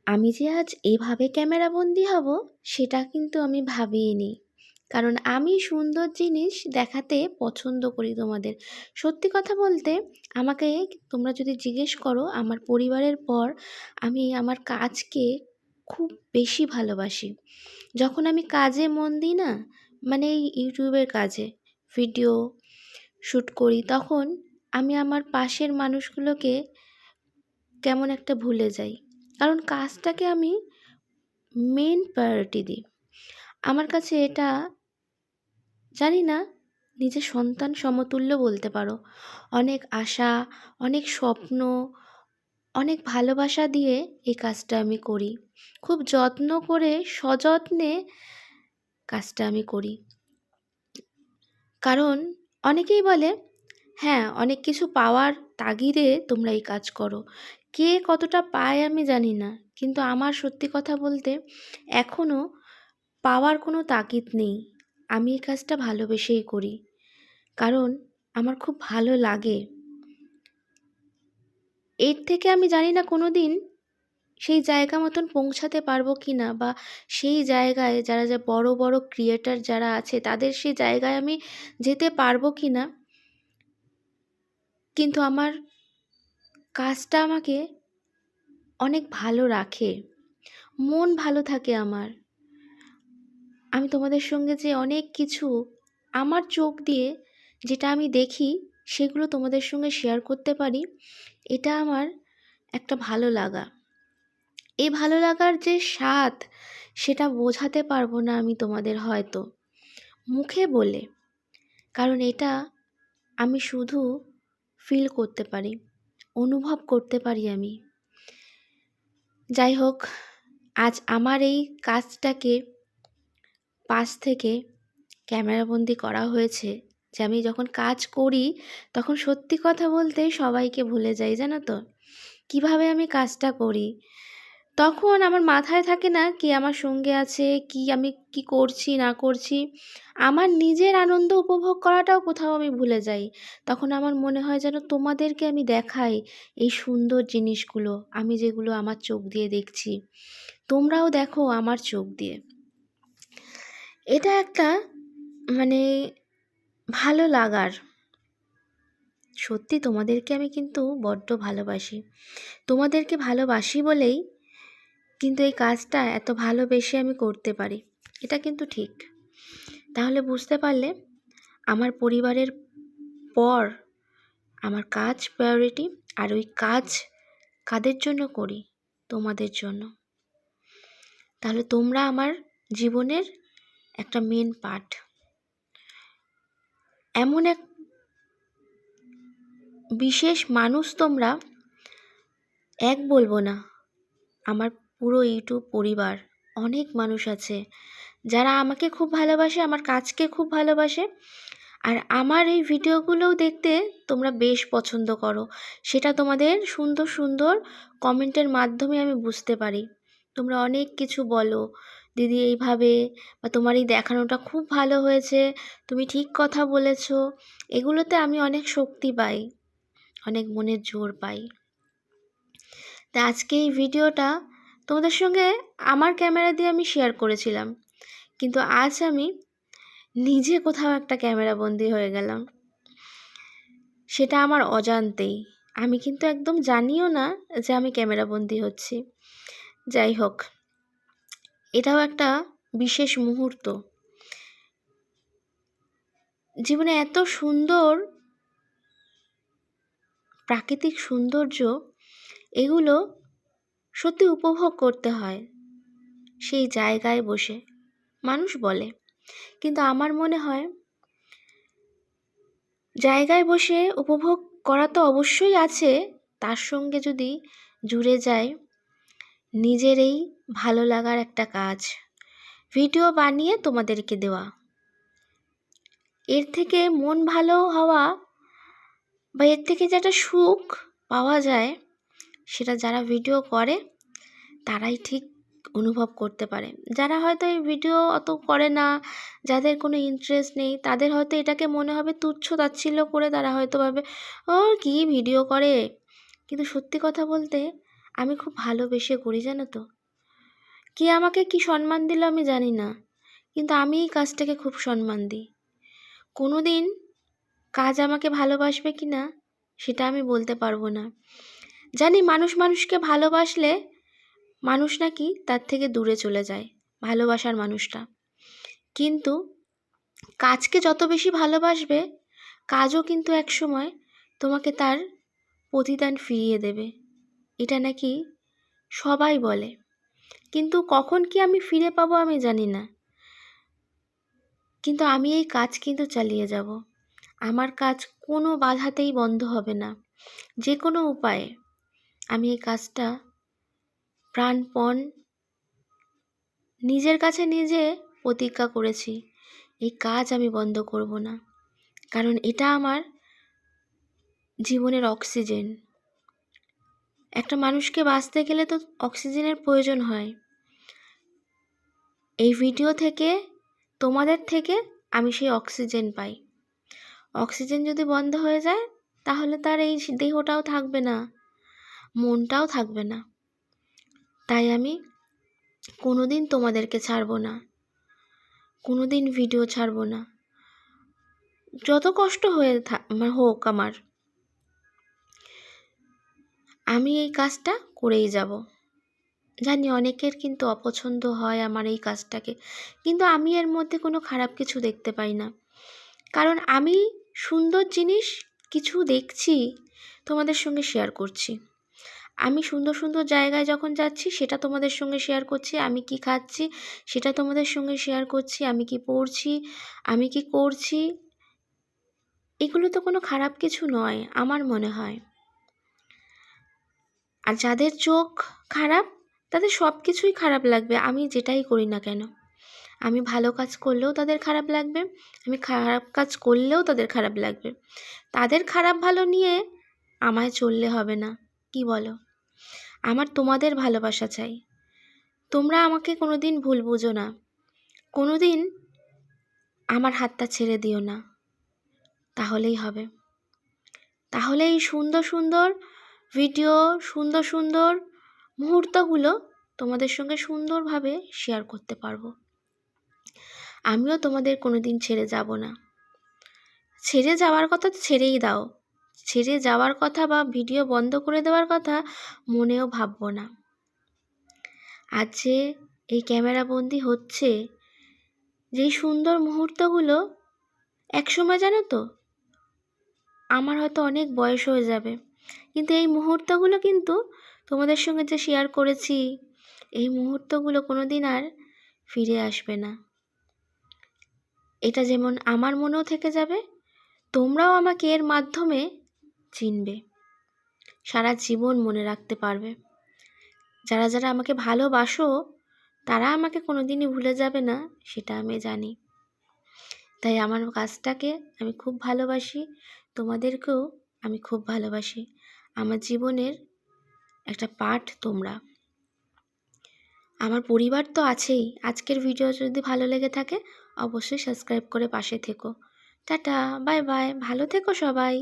আমি যে আজ এভাবে ক্যামেরাবন্দী হব সেটা কিন্তু আমি ভাবিইনি। কারণ আমি সুন্দর জিনিস দেখাতে পছন্দ করি তোমাদের। সত্যি কথা বলতে আমাকে তোমরা যদি জিজ্ঞেস করো আমার পরিবারের পর আমি আমার কাজকে খুব বেশি ভালোবাসি। যখন আমি কাজে মন দিই না, মানে এই ইউটিউবের কাজে ভিডিও শ্যুট করি, তখন আমি আমার পাশের মানুষগুলোকে কেমন একটা ভুলে যাই। কারণ কাজটাকে আমি মেন প্রায়োরিটি দিই। আমার কাছে এটা জানি না, নিজের সন্তান সমতুল্য বলতে পারো। অনেক আশা, অনেক স্বপ্ন, অনেক ভালোবাসা দিয়ে এই কাজটা আমি করি। খুব যত্ন করে সযত্নে কাজটা আমি করি। কারণ অনেকেই বলে, হ্যাঁ, অনেক কিছু পাওয়ার তাগিদে তোমরা এই কাজ করো। কে কতটা পায় আমি জানি না, কিন্তু আমার সত্যি কথা বলতে এখনও পাওয়ার কোনো তাগিদ নেই। আমি এই কাজটা ভালোবেসেই করি, কারণ আমার খুব ভালো লাগে। এর থেকে আমি জানি না কোনো দিন সেই জায়গা মতন পৌঁছাতে পারবো কি না, বা সেই জায়গায় যারা বড় বড় ক্রিয়েটার যারা আছে তাদের সেই জায়গায় আমি যেতে পারবো কি না, কিন্তু আমার কাজটা আমাকে অনেক ভালো রাখে, মন ভালো থাকে আমার। আমি তোমাদের সঙ্গে যে অনেক কিছু আমার চোখ দিয়ে যেটা আমি দেখি সেগুলো তোমাদের সঙ্গে শেয়ার করতে পারি, এটা আমার একটা ভালো লাগা। এই ভালো লাগার যে স্বাদ সেটা বোঝাতে পারবো না আমি তোমাদের হয়তো মুখে বলে, কারণ এটা আমি শুধু ফিল করতে পারি, অনুভব করতে পারি আমি। যাই হোক, আজ আমার এই কাজটাকে পাশ থেকে ক্যামেরাবন্দি করা হয়েছে, যে আমি যখন কাজ করি তখন সত্যি কথা বলতে সবাইকে ভুলে যাই, জানো তো কিভাবে আমি কাজটা করি। তখন আমার মাথায় থাকে না কি আমার সঙ্গে আছে, কি আমি কি করছি না করছি। আমার নিজের আনন্দ উপভোগ করাটাও কোথাও আমি ভুলে যাই। তখন আমার মনে হয় যেন তোমাদেরকে আমি দেখাই এই সুন্দর জিনিসগুলো, আমি যেগুলো আমার চোখ দিয়ে দেখছি, তোমরাও দেখো আমার চোখ দিয়ে। এটা একটা মানে ভালো লাগার। সত্যি তোমাদেরকে আমি কিন্তু বড্ড ভালোবাসি। তোমাদেরকে ভালোবাসি বলেই কিন্তু এই কাজটা এত ভালোবেসে আমি করতে পারি, এটা কিন্তু ঠিক। তাহলে বুঝতে পারলে আমার পরিবারের পর আমার কাজ প্রায়োরিটি, আর ওই কাজ কাদের জন্য করি? তোমাদের জন্য। তাহলে তোমরা আমার জীবনের একটা মেন পার্ট। এমন এক বিশেষ মানুষ তোমরা, এক বলবো না, আমার পুরো ইউটিউব পরিবার অনেক মানুষ আছে যারা আমাকে খুব ভালোবাসে, আমার কাজকে খুব ভালোবাসে, আর আমার এই ভিডিওগুলোও দেখতে তোমরা বেশ পছন্দ করো। সেটা তোমাদের সুন্দর সুন্দর কমেন্টের মাধ্যমে আমি বুঝতে পারি। তোমরা অনেক কিছু বলো, দিদি এইভাবে, বা তোমার এই দেখানোটা খুব ভালো হয়েছে, তুমি ঠিক কথা বলেছো। এগুলোতে আমি অনেক শক্তি পাই, অনেক মনের জোর পাই। তা আজকে এই ভিডিওটা তোমাদের সঙ্গে আমার ক্যামেরা দিয়ে আমি শেয়ার করেছিলাম, কিন্তু আজ আমি নিজে কোথাও একটা ক্যামেরাবন্দি হয়ে গেলাম, সেটা আমার অজান্তেই। আমি কিন্তু একদম জানিও না যে আমি ক্যামেরাবন্দি হচ্ছি। যাই হোক, এটাও একটা বিশেষ মুহূর্ত। জীবনে এত সুন্দর প্রাকৃতিক সৌন্দর্য, এগুলো সত্যি উপভোগ করতে হয় সেই জায়গায় বসে, মানুষ বলে। কিন্তু আমার মনে হয় জায়গায় বসে উপভোগ করা তো অবশ্যই আছে, তার সঙ্গে যদি জুড়ে যায় নিজের এই ভালো লাগার একটা কাজ, ভিডিও বানিয়ে তোমাদেরকে দেওয়া, এর থেকে মন ভালো হওয়া বা এর থেকে যেটা সুখ পাওয়া যায়, সেটা যারা ভিডিও করে তারাই ঠিক অনুভব করতে পারে। যারা হয়তো এই ভিডিও অত করে না, যাদের কোনো ইন্টারেস্ট নেই, তাদের হয়তো এটাকে মনে হবে তুচ্ছ তাচ্ছিল্য করে, তারা হয়তো ভাবে ও কি ভিডিও করে। কিন্তু সত্যি কথা বলতে আমি খুব ভালোবেসে করি, জানো তো। কে আমাকে কি সম্মান দিল আমি জানি না, কিন্তু আমি এই কাজটাকে খুব সম্মান দিই। কোনো দিন কাজ আমাকে ভালোবাসবে কি না সেটা আমি বলতে পারবো না। জানি মানুষ মানুষকে ভালোবাসলে মানুষ নাকি তার থেকে দূরে চলে যায়, ভালোবাসার মানুষটা। কিন্তু কাজকে যত বেশি ভালোবাসবে, কাজও কিন্তু একসময় তোমাকে তার প্রতিদান ফিরিয়ে দেবে, এটা নাকি সবাই বলে। কিন্তু কখন কি আমি ফিরে পাবো আমি জানি না, কিন্তু আমি এই কাজ কিন্তু চালিয়ে যাব। আমার কাজ কোনো বাধাতেই বন্ধ হবে না। যে কোনো উপায়ে আমি এই কাজটা প্রাণপণ নিজের কাছে নিজে প্রতিজ্ঞা করেছি, এই কাজ আমি বন্ধ করব না। কারণ এটা আমার জীবনের অক্সিজেন। একটা মানুষকে বাঁচতে গেলে তো অক্সিজেনের প্রয়োজন হয়। এই ভিডিও থেকে, তোমাদের থেকে আমি সেই অক্সিজেন পাই। অক্সিজেন যদি বন্ধ হয়ে যায় তাহলে তার এই দেহটাও থাকবে না, মনটাও থাকবে না। তাই আমি কোনোদিন তোমাদেরকে ছাড়বো না, কোনোদিন ভিডিও ছাড়বো না। যত কষ্ট হয়ে হোক আমার, আমি এই কাজটা করেই যাব। জানি অনেকের কিন্তু অপছন্দ হয় আমার এই কাজটাকে, কিন্তু আমি এর মধ্যে কোনো খারাপ কিছু দেখতে পাই না। কারণ আমি সুন্দর জিনিস কিছু দেখছি, তোমাদের সঙ্গে শেয়ার করছি। আমি সুন্দর সুন্দর জায়গায় যখন যাচ্ছি সেটা তোমাদের সঙ্গে শেয়ার করছি। আমি কি খাচ্ছি সেটা তোমাদের সঙ্গে শেয়ার করছি। আমি কি পড়ছি, আমি কি করছি, এগুলো তো কোনো খারাপ কিছু নয় আমার মনে হয়। আর যাদের চোখ খারাপ তাদের সব কিছুই খারাপ লাগবে, আমি যেটাই করি না কেন। আমি ভালো কাজ করলেও তাদের খারাপ লাগবে, আমি খারাপ কাজ করলেও তাদের খারাপ লাগবে। তাদের খারাপ ভালো নিয়ে আমায় চললে হবে না, কি বলো? আমার তোমাদের ভালোবাসা চাই। তোমরা আমাকে কোনো দিন ভুল বুঝো না, কোনো দিন আমার হাতটা ছেড়ে দিও না, তাহলেই হবে। তাহলে এই সুন্দর সুন্দর ভিডিও, সুন্দর সুন্দর মুহূর্তগুলো তোমাদের সঙ্গে সুন্দরভাবে শেয়ার করতে পারবো। আমিও তোমাদের কোনো দিন ছেড়ে যাব না। ছেড়ে যাওয়ার কথা তো ছেড়েই দাও, ছেড়ে যাওয়ার কথা বা ভিডিও বন্ধ করে দেওয়ার কথা মনেও ভাববো না। আজ যে এই ক্যামেরাবন্দি হচ্ছে, যেই সুন্দর মুহূর্তগুলো, একসময় জানো তো আমার হয়তো অনেক বয়স হয়ে যাবে, কিন্তু এই মুহূর্তগুলো কিন্তু তোমাদের সঙ্গে যে শেয়ার করেছি, এই মুহূর্তগুলো কোনো দিন আর ফিরে আসবে না। এটা যেমন আমার মনেও থেকে যাবে, তোমরাও আমাকে এর মাধ্যমে চিনবে, সারা জীবন মনে রাখতে পারবে। যারা যারা আমাকে ভালোবাসো তারা আমাকে কোনোদিনই ভুলে যাবে না, সেটা আমি জানি। তাই আমার কাজটাকে আমি খুব ভালোবাসি, তোমাদেরকেও আমি খুব ভালোবাসি। আমার জীবনের একটা পার্ট তোমরা। আমার পরিবার তো আছেই। আজকের ভিডিও যদি ভালো লেগে থাকে অবশ্যই সাবস্ক্রাইব করে পাশে থেকো। টাটা, বাই বাই, ভালো থেকো সবাই।